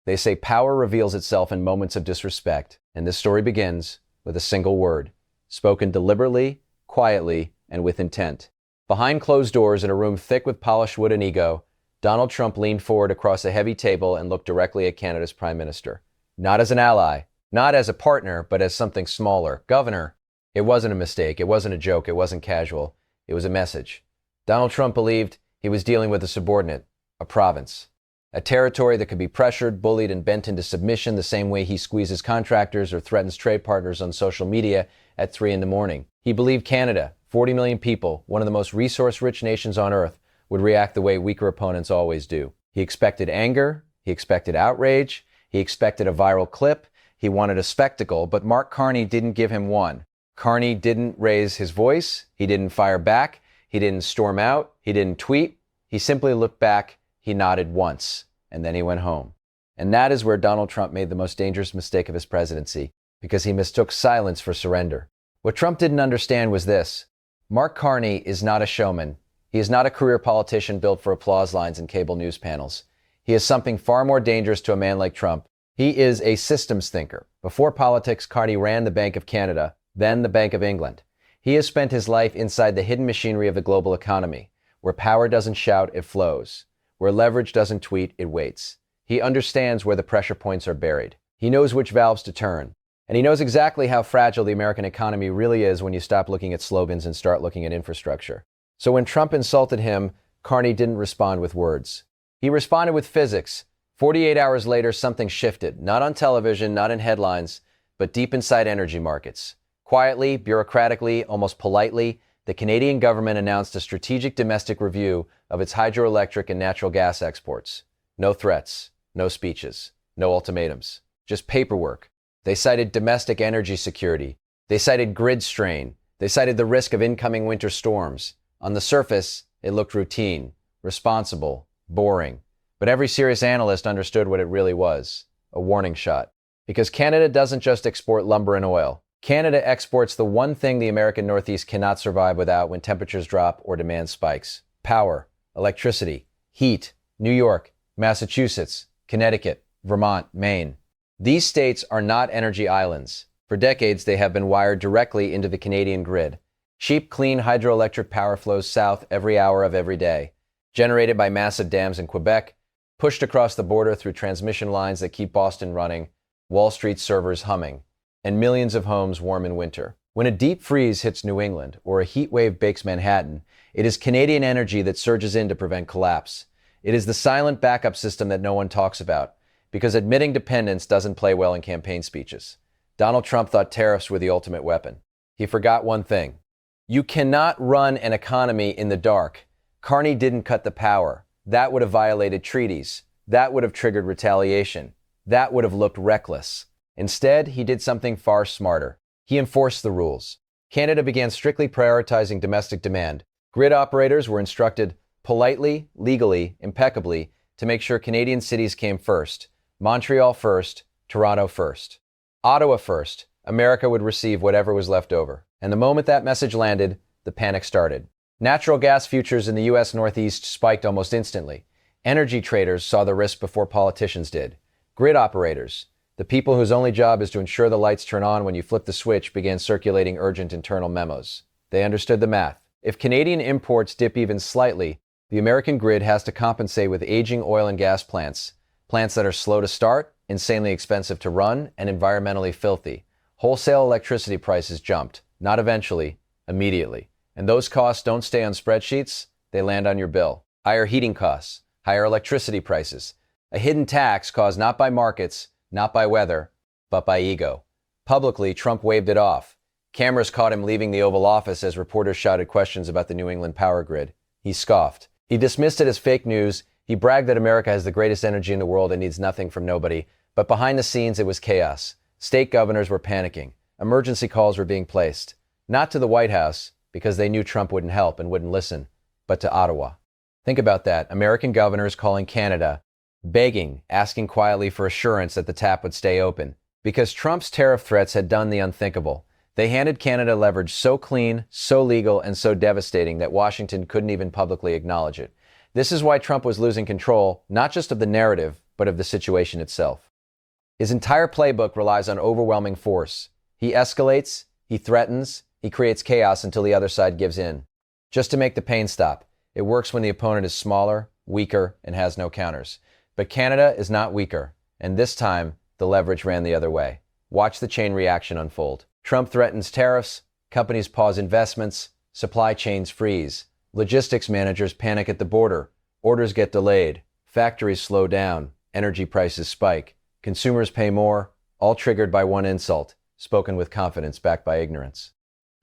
They say power reveals itself in moments of disrespect, and this story begins with a single word, spoken deliberately, quietly, and with intent. Behind closed doors in a room thick with polished wood and ego, Donald Trump leaned forward across a heavy table and looked directly at Canada's Prime Minister. Not as an ally, not as a partner, but as something smaller. Governor. It wasn't a mistake, it wasn't a joke, it wasn't casual. It was a message. Donald Trump believed he was dealing with a subordinate, a province, a territory that could be pressured, bullied, and bent into submission the same way he squeezes contractors or threatens trade partners on social media at 3 a.m. He believed Canada, 40 million people, one of the most resource-rich nations on earth, would react the way weaker opponents always do. He expected anger, he expected outrage, he expected a viral clip, he wanted a spectacle, but Mark Carney didn't give him one. Carney didn't raise his voice, he didn't fire back, he didn't storm out, he didn't tweet, he simply looked back, he nodded once, and then he went home. And that is where Donald Trump made the most dangerous mistake of his presidency, because he mistook silence for surrender. What Trump didn't understand was this: Mark Carney is not a showman. He is not a career politician built for applause lines and cable news panels. He is something far more dangerous to a man like Trump. He is a systems thinker. Before politics, Carney ran the Bank of Canada, then the Bank of England. He has spent his life inside the hidden machinery of the global economy, where power doesn't shout, it flows. Where leverage doesn't tweet, it waits. He understands where the pressure points are buried. He knows which valves to turn. And he knows exactly how fragile the American economy really is when you stop looking at slogans and start looking at infrastructure. So when Trump insulted him, Carney didn't respond with words. He responded with physics. 48 hours later, something shifted. Not on television, not in headlines, but deep inside energy markets. Quietly, bureaucratically, almost politely, the Canadian government announced a strategic domestic review of its hydroelectric and natural gas exports. No threats, no speeches, no ultimatums, just paperwork. They cited domestic energy security. They cited grid strain. They cited the risk of incoming winter storms. On the surface, it looked routine, responsible, boring. But every serious analyst understood what it really was: a warning shot. Because Canada doesn't just export lumber and oil. Canada exports the one thing the American Northeast cannot survive without when temperatures drop or demand spikes: power, electricity, heat. New York, Massachusetts, Connecticut, Vermont, Maine. These states are not energy islands. For decades, they have been wired directly into the Canadian grid. Cheap, clean hydroelectric power flows south every hour of every day, generated by massive dams in Quebec, pushed across the border through transmission lines that keep Boston running, Wall Street servers humming, and millions of homes warm in winter. When a deep freeze hits New England or a heat wave bakes Manhattan, it is Canadian energy that surges in to prevent collapse. It is the silent backup system that no one talks about, because admitting dependence doesn't play well in campaign speeches. Donald Trump thought tariffs were the ultimate weapon. He forgot one thing. You cannot run an economy in the dark. Carney didn't cut the power. That would have violated treaties. That would have triggered retaliation. That would have looked reckless. Instead, he did something far smarter. He enforced the rules. Canada began strictly prioritizing domestic demand. Grid operators were instructed politely, legally, impeccably to make sure Canadian cities came first. Montreal first, Toronto first. Ottawa first. America would receive whatever was left over. And the moment that message landed, the panic started. Natural gas futures in the U.S. Northeast spiked almost instantly. Energy traders saw the risk before politicians did. Grid operators, the people whose only job is to ensure the lights turn on when you flip the switch, began circulating urgent internal memos. They understood the math. If Canadian imports dip even slightly, the American grid has to compensate with aging oil and gas plants. Plants that are slow to start, insanely expensive to run, and environmentally filthy. Wholesale electricity prices jumped. Not eventually, immediately. And those costs don't stay on spreadsheets, they land on your bill. Higher heating costs, higher electricity prices. A hidden tax caused not by markets, not by weather, but by ego. Publicly, Trump waved it off. Cameras caught him leaving the Oval Office as reporters shouted questions about the New England power grid. He scoffed. He dismissed it as fake news. He bragged that America has the greatest energy in the world and needs nothing from nobody. But behind the scenes, it was chaos. State governors were panicking. Emergency calls were being placed. Not to the White House, because they knew Trump wouldn't help and wouldn't listen, but to Ottawa. Think about that. American governors calling Canada, begging, asking quietly for assurance that the tap would stay open. Because Trump's tariff threats had done the unthinkable. They handed Canada leverage so clean, so legal, and so devastating that Washington couldn't even publicly acknowledge it. This is why Trump was losing control, not just of the narrative, but of the situation itself. His entire playbook relies on overwhelming force. He escalates, he threatens, he creates chaos until the other side gives in. Just to make the pain stop, it works when the opponent is smaller, weaker, and has no counters. But Canada is not weaker, and this time, the leverage ran the other way. Watch the chain reaction unfold. Trump threatens tariffs, companies pause investments, supply chains freeze, logistics managers panic at the border, orders get delayed, factories slow down, energy prices spike, consumers pay more, all triggered by one insult, spoken with confidence backed by ignorance.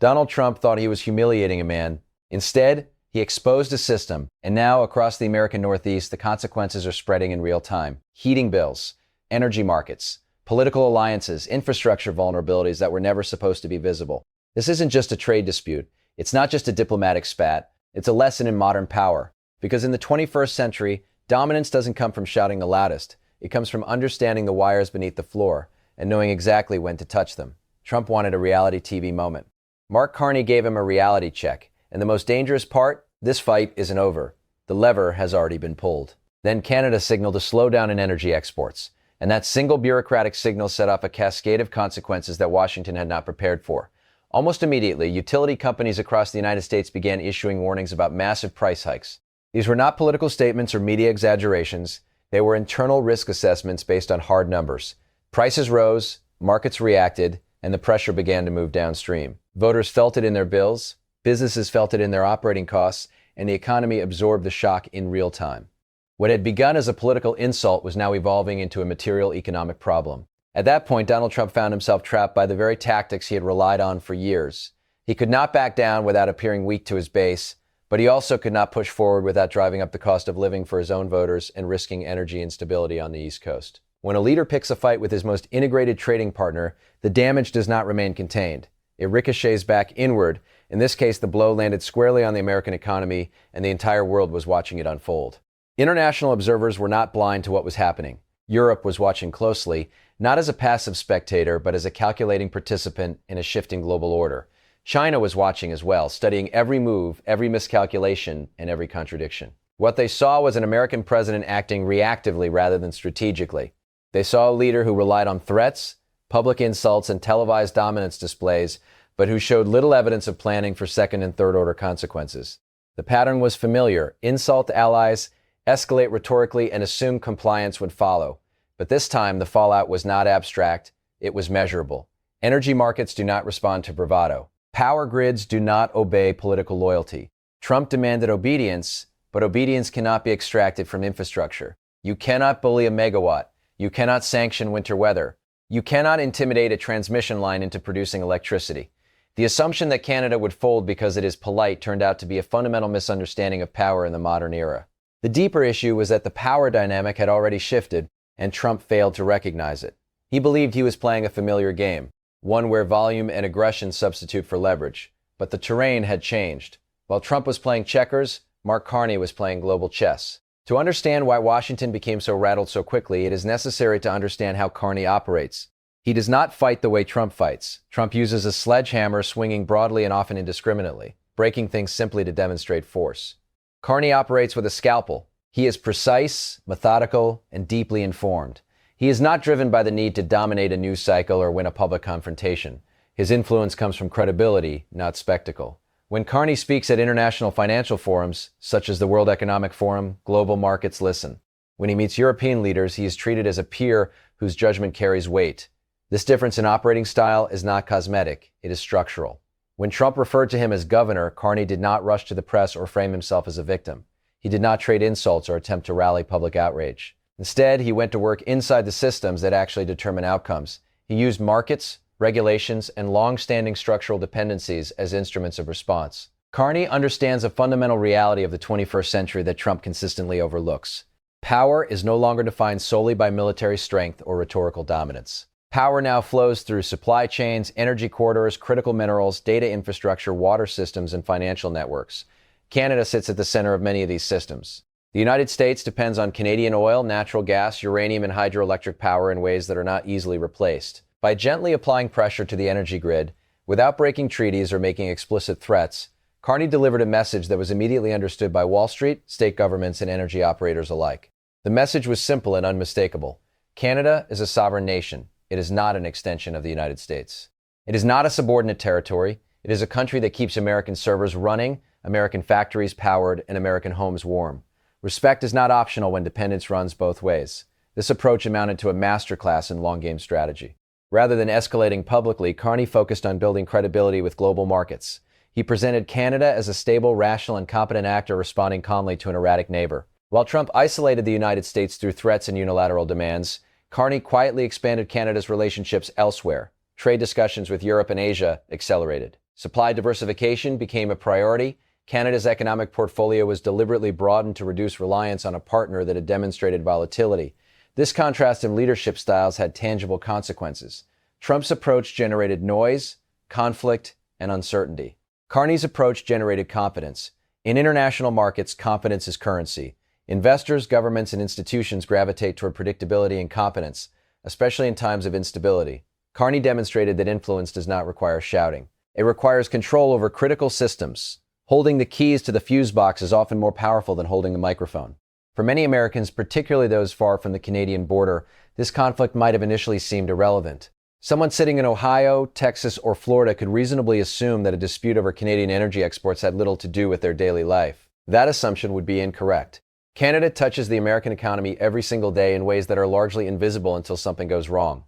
Donald Trump thought he was humiliating a man. Instead, he exposed a system, and now across the American Northeast, the consequences are spreading in real time. Heating bills, energy markets, political alliances, infrastructure vulnerabilities that were never supposed to be visible. This isn't just a trade dispute. It's not just a diplomatic spat. It's a lesson in modern power. Because in the 21st century, dominance doesn't come from shouting the loudest. It comes from understanding the wires beneath the floor and knowing exactly when to touch them. Trump wanted a reality TV moment. Mark Carney gave him a reality check. And the most dangerous part? This fight isn't over. The lever has already been pulled. Then Canada signaled a slowdown in energy exports. And that single bureaucratic signal set off a cascade of consequences that Washington had not prepared for. Almost immediately, utility companies across the United States began issuing warnings about massive price hikes. These were not political statements or media exaggerations. They were internal risk assessments based on hard numbers. Prices rose, markets reacted, and the pressure began to move downstream. Voters felt it in their bills, businesses felt it in their operating costs, and the economy absorbed the shock in real time. What had begun as a political insult was now evolving into a material economic problem. At that point, Donald Trump found himself trapped by the very tactics he had relied on for years. He could not back down without appearing weak to his base, but he also could not push forward without driving up the cost of living for his own voters and risking energy instability on the East Coast. When a leader picks a fight with his most integrated trading partner, the damage does not remain contained. It ricochets back inward. In this case, the blow landed squarely on the American economy, and the entire world was watching it unfold. International observers were not blind to what was happening. Europe was watching closely, not as a passive spectator, but as a calculating participant in a shifting global order. China was watching as well, studying every move, every miscalculation, and every contradiction. What they saw was an American president acting reactively rather than strategically. They saw a leader who relied on threats, public insults, and televised dominance displays, but who showed little evidence of planning for second and third order consequences. The pattern was familiar: insult allies, escalate rhetorically, and assume compliance would follow. But this time, the fallout was not abstract, it was measurable. Energy markets do not respond to bravado. Power grids do not obey political loyalty. Trump demanded obedience, but obedience cannot be extracted from infrastructure. You cannot bully a megawatt. You cannot sanction winter weather. You cannot intimidate a transmission line into producing electricity. The assumption that Canada would fold because it is polite turned out to be a fundamental misunderstanding of power in the modern era. The deeper issue was that the power dynamic had already shifted, and Trump failed to recognize it. He believed he was playing a familiar game, one where volume and aggression substitute for leverage. But the terrain had changed. While Trump was playing checkers, Mark Carney was playing global chess. To understand why Washington became so rattled so quickly, it is necessary to understand how Carney operates. He does not fight the way Trump fights. Trump uses a sledgehammer, swinging broadly and often indiscriminately, breaking things simply to demonstrate force. Carney operates with a scalpel. He is precise, methodical, and deeply informed. He is not driven by the need to dominate a news cycle or win a public confrontation. His influence comes from credibility, not spectacle. When Carney speaks at international financial forums, such as the World Economic Forum, global markets listen. When he meets European leaders, he is treated as a peer whose judgment carries weight. This difference in operating style is not cosmetic, it is structural. When Trump referred to him as governor, Carney did not rush to the press or frame himself as a victim. He did not trade insults or attempt to rally public outrage. Instead, he went to work inside the systems that actually determine outcomes. He used markets, regulations, and long-standing structural dependencies as instruments of response. Carney understands a fundamental reality of the 21st century that Trump consistently overlooks. Power is no longer defined solely by military strength or rhetorical dominance. Power now flows through supply chains, energy corridors, critical minerals, data infrastructure, water systems, and financial networks. Canada sits at the center of many of these systems. The United States depends on Canadian oil, natural gas, uranium, and hydroelectric power in ways that are not easily replaced. By gently applying pressure to the energy grid, without breaking treaties or making explicit threats, Carney delivered a message that was immediately understood by Wall Street, state governments, and energy operators alike. The message was simple and unmistakable. Canada is a sovereign nation. It is not an extension of the United States. It is not a subordinate territory. It is a country that keeps American servers running, American factories powered, and American homes warm. Respect is not optional when dependence runs both ways. This approach amounted to a masterclass in long-game strategy. Rather than escalating publicly, Carney focused on building credibility with global markets. He presented Canada as a stable, rational, and competent actor responding calmly to an erratic neighbor. While Trump isolated the United States through threats and unilateral demands, Carney quietly expanded Canada's relationships elsewhere. Trade discussions with Europe and Asia accelerated. Supply diversification became a priority. Canada's economic portfolio was deliberately broadened to reduce reliance on a partner that had demonstrated volatility. This contrast in leadership styles had tangible consequences. Trump's approach generated noise, conflict, and uncertainty. Carney's approach generated confidence. In international markets, confidence is currency. Investors, governments, and institutions gravitate toward predictability and competence, especially in times of instability. Carney demonstrated that influence does not require shouting. It requires control over critical systems. Holding the keys to the fuse box is often more powerful than holding the microphone. For many Americans, particularly those far from the Canadian border, this conflict might have initially seemed irrelevant. Someone sitting in Ohio, Texas, or Florida could reasonably assume that a dispute over Canadian energy exports had little to do with their daily life. That assumption would be incorrect. Canada touches the American economy every single day in ways that are largely invisible until something goes wrong.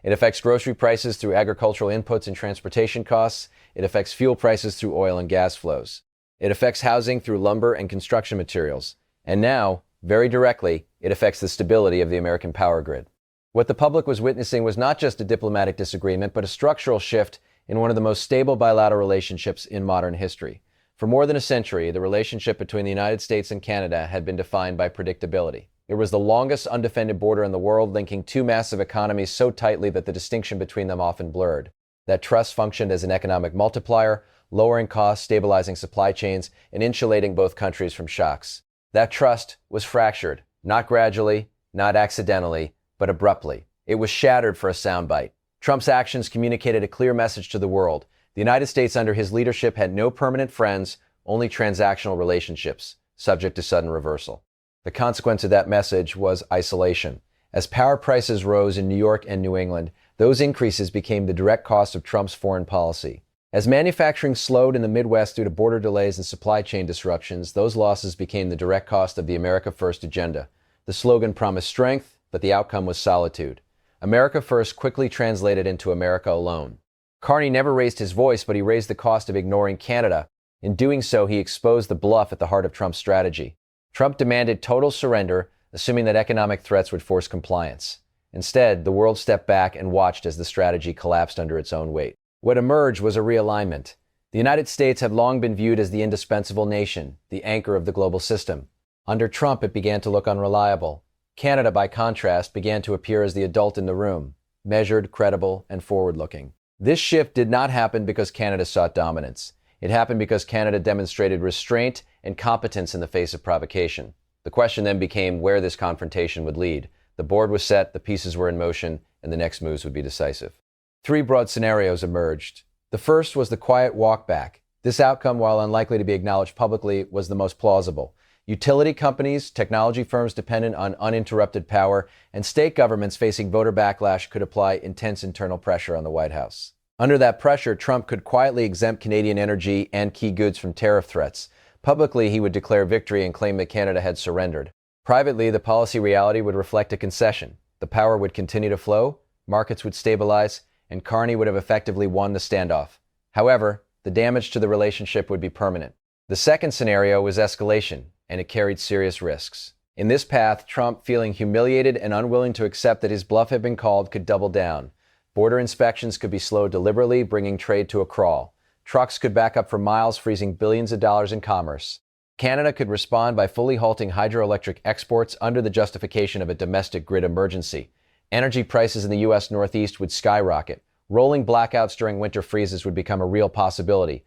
It affects grocery prices through agricultural inputs and transportation costs. It affects fuel prices through oil and gas flows. It affects housing through lumber and construction materials. And now, very directly, it affects the stability of the American power grid. What the public was witnessing was not just a diplomatic disagreement, but a structural shift in one of the most stable bilateral relationships in modern history. For more than a century, the relationship between the United States and Canada had been defined by predictability. It was the longest undefended border in the world, linking two massive economies so tightly that the distinction between them often blurred. That trust functioned as an economic multiplier, lowering costs, stabilizing supply chains, and insulating both countries from shocks. That trust was fractured, not gradually, not accidentally, but abruptly. It was shattered for a soundbite. Trump's actions communicated a clear message to the world. The United States under his leadership had no permanent friends, only transactional relationships, subject to sudden reversal. The consequence of that message was isolation. As power prices rose in New York and New England, those increases became the direct cost of Trump's foreign policy. As manufacturing slowed in the Midwest due to border delays and supply chain disruptions, those losses became the direct cost of the America First agenda. The slogan promised strength, but the outcome was solitude. America First quickly translated into America alone. Carney never raised his voice, but he raised the cost of ignoring Canada. In doing so, he exposed the bluff at the heart of Trump's strategy. Trump demanded total surrender, assuming that economic threats would force compliance. Instead, the world stepped back and watched as the strategy collapsed under its own weight. What emerged was a realignment. The United States had long been viewed as the indispensable nation, the anchor of the global system. Under Trump, it began to look unreliable. Canada, by contrast, began to appear as the adult in the room, measured, credible, and forward-looking. This shift did not happen because Canada sought dominance. It happened because Canada demonstrated restraint and competence in the face of provocation. The question then became where this confrontation would lead. The board was set, the pieces were in motion, and the next moves would be decisive. Three broad scenarios emerged. The first was the quiet walk back. This outcome, while unlikely to be acknowledged publicly, was the most plausible. Utility companies, technology firms dependent on uninterrupted power, and state governments facing voter backlash could apply intense internal pressure on the White House. Under that pressure, Trump could quietly exempt Canadian energy and key goods from tariff threats. Publicly, he would declare victory and claim that Canada had surrendered. Privately, the policy reality would reflect a concession. The power would continue to flow, markets would stabilize, and Carney would have effectively won the standoff. However, the damage to the relationship would be permanent. The second scenario was escalation, and it carried serious risks. In this path, Trump, feeling humiliated and unwilling to accept that his bluff had been called, could double down. Border inspections could be slowed deliberately, bringing trade to a crawl. Trucks could back up for miles, freezing billions of dollars in commerce. Canada could respond by fully halting hydroelectric exports under the justification of a domestic grid emergency. Energy prices in the U.S. Northeast would skyrocket. Rolling blackouts during winter freezes would become a real possibility.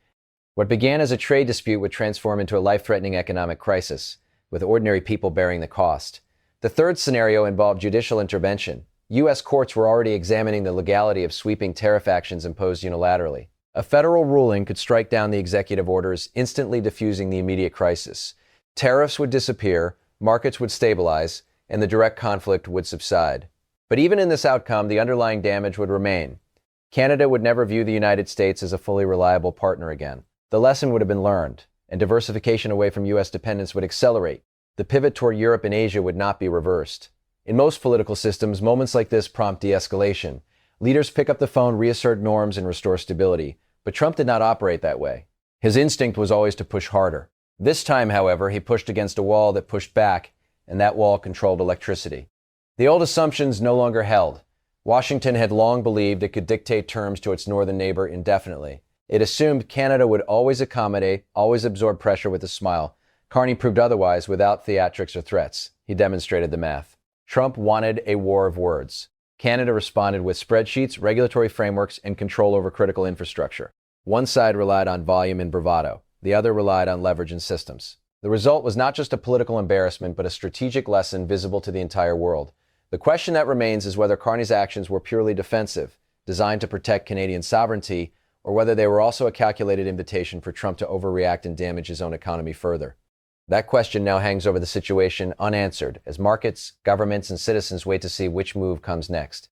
What began as a trade dispute would transform into a life-threatening economic crisis, with ordinary people bearing the cost. The third scenario involved judicial intervention. U.S. courts were already examining the legality of sweeping tariff actions imposed unilaterally. A federal ruling could strike down the executive orders, instantly diffusing the immediate crisis. Tariffs would disappear, markets would stabilize, and the direct conflict would subside. But even in this outcome, the underlying damage would remain. Canada would never view the United States as a fully reliable partner again. The lesson would have been learned, and diversification away from U.S. dependence would accelerate. The pivot toward Europe and Asia would not be reversed. In most political systems, moments like this prompt de-escalation. Leaders pick up the phone, reassert norms, and restore stability. But Trump did not operate that way. His instinct was always to push harder. This time, however, he pushed against a wall that pushed back, and that wall controlled electricity. The old assumptions no longer held. Washington had long believed it could dictate terms to its northern neighbor indefinitely. It assumed Canada would always accommodate, always absorb pressure with a smile. Carney proved otherwise without theatrics or threats. He demonstrated the math. Trump wanted a war of words. Canada responded with spreadsheets, regulatory frameworks, and control over critical infrastructure. One side relied on volume and bravado. The other relied on leverage and systems. The result was not just a political embarrassment, but a strategic lesson visible to the entire world. The question that remains is whether Carney's actions were purely defensive, designed to protect Canadian sovereignty, or whether they were also a calculated invitation for Trump to overreact and damage his own economy further. That question now hangs over the situation unanswered as markets, governments, and citizens wait to see which move comes next.